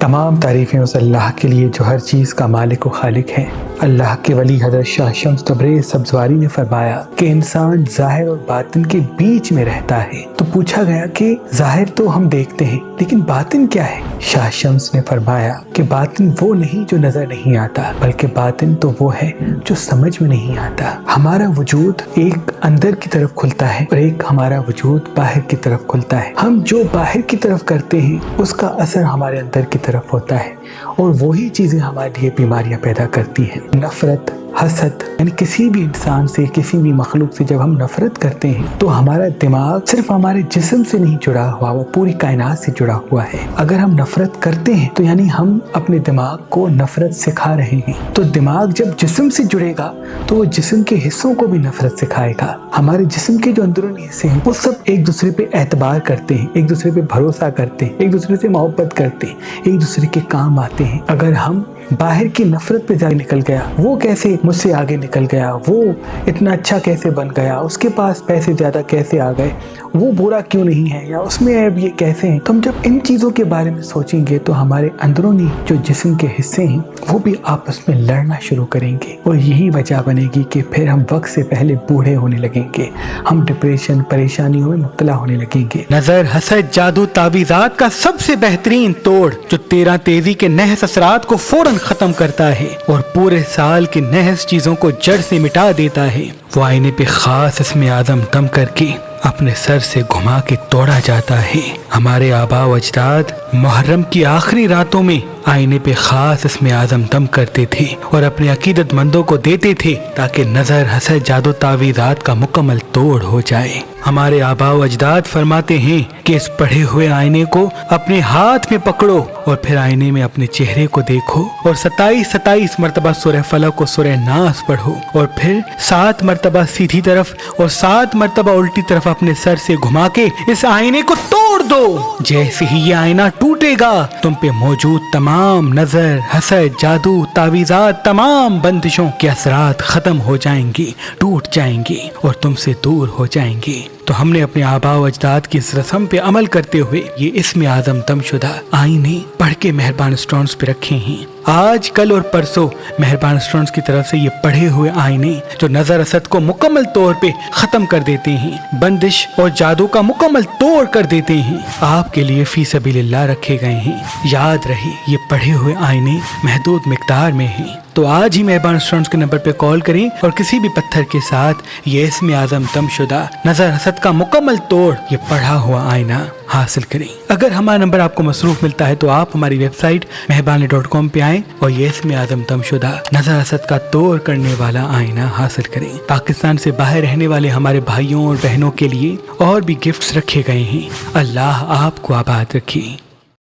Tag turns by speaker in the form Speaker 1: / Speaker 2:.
Speaker 1: تمام تعریفیں اس اللہ کے لیے جو ہر چیز کا مالک و خالق ہے۔ اللہ کے ولی حضرت شاہ شمس تبریز سبزواری نے فرمایا کہ انسان ظاہر اور باطن کے بیچ میں رہتا ہے۔ تو پوچھا گیا کہ ظاہر تو ہم دیکھتے ہیں لیکن باطن کیا ہے؟ شاہ شمس نے فرمایا کہ باطن وہ نہیں جو نظر نہیں آتا، بلکہ باطن تو وہ ہے جو سمجھ میں نہیں آتا۔ ہمارا وجود ایک اندر کی طرف کھلتا ہے اور ایک ہمارا وجود باہر کی طرف کھلتا ہے۔ ہم جو باہر کی طرف کرتے ہیں اس کا اثر ہمارے اندر کی طرف ہوتا ہے اور وہی چیزیں ہمارے لیے بیماریاں پیدا کرتی ہیں۔ نفرت، حسد، یعنی کسی بھی انسان سے، کسی بھی مخلوق سے جب ہم نفرت کرتے ہیں تو ہمارا دماغ صرف ہمارے جسم سے نہیں جڑا ہوا، وہ پوری کائنات سے جڑا ہوا ہے۔ اگر ہم نفرت کرتے ہیں تو یعنی ہم اپنے دماغ کو نفرت سکھا رہے ہیں۔ تو دماغ جب جسم سے جڑے گا تو وہ جسم کے حصوں کو بھی نفرت سکھائے گا۔ ہمارے جسم کے جو اندرونی حصے ہیں وہ سب ایک دوسرے پہ اعتبار کرتے ہیں، ایک دوسرے پہ بھروسہ کرتے ہیں، ایک دوسرے سے محبت کرتے ہیں، ایک دوسرے کے کام آتے ہیں۔ اگر ہم باہر کی نفرت پہ زیادہ نکل گیا، وہ کیسے مجھ سے آگے نکل گیا، وہ اتنا اچھا کیسے بن گیا، اس کے پاس پیسے زیادہ کیسے آ گئے، وہ برا کیوں نہیں ہے، یا اس میں اب یہ کیسے ہیں، تو ہم جب ان چیزوں کے بارے میں سوچیں گے تو ہمارے اندرونی جو جسم کے حصے ہیں وہ بھی آپس میں لڑنا شروع کریں گے، اور یہی وجہ بنے گی کہ پھر ہم وقت سے پہلے بوڑھے ہونے لگیں گے، ہم ڈپریشن، پریشانیوں میں مبتلا ہونے لگیں گے۔
Speaker 2: نظر، حسد، جادو، تعویذات کا سب سے بہترین توڑ جو 13 تیزی کے نحس اثرات کو فوراً ختم کرتا ہے اور پورے سال کے نحس چیزوں کو جڑ سے مٹا دیتا ہے، وہ آئینے پہ خاص اسم اعظم دم کر کے اپنے سر سے گھما کے توڑا جاتا ہے۔ ہمارے آباء و اجداد محرم کی آخری راتوں میں آئینے پہ خاص اسم اعظم دم کرتے تھے اور اپنے عقیدت مندوں کو دیتے تھے تاکہ نظر، حسد، جادو، تعویذات کا مکمل توڑ ہو جائے۔ ہمارے آباء و اجداد فرماتے ہیں کہ اس پڑھے ہوئے آئینے کو اپنے ہاتھ میں پکڑو اور پھر آئینے میں اپنے چہرے کو دیکھو اور 27 مرتبہ سورہ فلق و سورہ ناس پڑھو اور پھر 7 مرتبہ سیدھی طرف اور 7 مرتبہ الٹی طرف اپنے سر سے گھما کے اس آئینے کو توڑ دو۔ جیسے ہی یہ آئینہ ٹوٹے گا تم پہ موجود تمام نظر، حسد، جادو، تعویذات، تمام بندشوں کے اثرات ختم ہو جائیں گے، ٹوٹ جائیں گے اور تم سے دور ہو جائیں گے۔ تو ہم نے اپنے آباء و اجداد کی اس رسم پہ عمل کرتے ہوئے یہ اسم اعظم دم شدہ آئینے پڑھ کے مہربان اسٹونز پہ رکھے ہیں۔ آج، کل اور پرسوں مہربان اسٹونز کی طرف سے یہ پڑھے ہوئے آئینے جو نظر، حسد کو مکمل طور پہ ختم کر دیتے ہیں، بندش اور جادو کا مکمل توڑ کر دیتے ہیں، آپ کے لیے فی سبیل اللہ رکھے گئے ہیں۔ یاد رہے یہ پڑھے ہوئے آئینے محدود مقدار میں ہیں، تو آج ہی مہربان اسٹونز کے نمبر پہ کال کریں اور کسی بھی پتھر کے ساتھ یہ اسم اعظم دم شدہ نظر، حسد کا مکمل توڑ یہ پڑھا ہوا آئینہ حاصل کریں۔ اگر ہمارا نمبر آپ کو مصروف ملتا ہے تو آپ ہماری ویب سائٹ مہربانی.com پہ آئیں اور یہ اسم اعظم دم شدہ نظر، حسد کا توڑ کرنے والا آئینہ حاصل کریں۔ پاکستان سے باہر رہنے والے ہمارے بھائیوں اور بہنوں کے لیے اور بھی گفٹس رکھے گئے ہیں۔ اللہ آپ کو آباد رکھے۔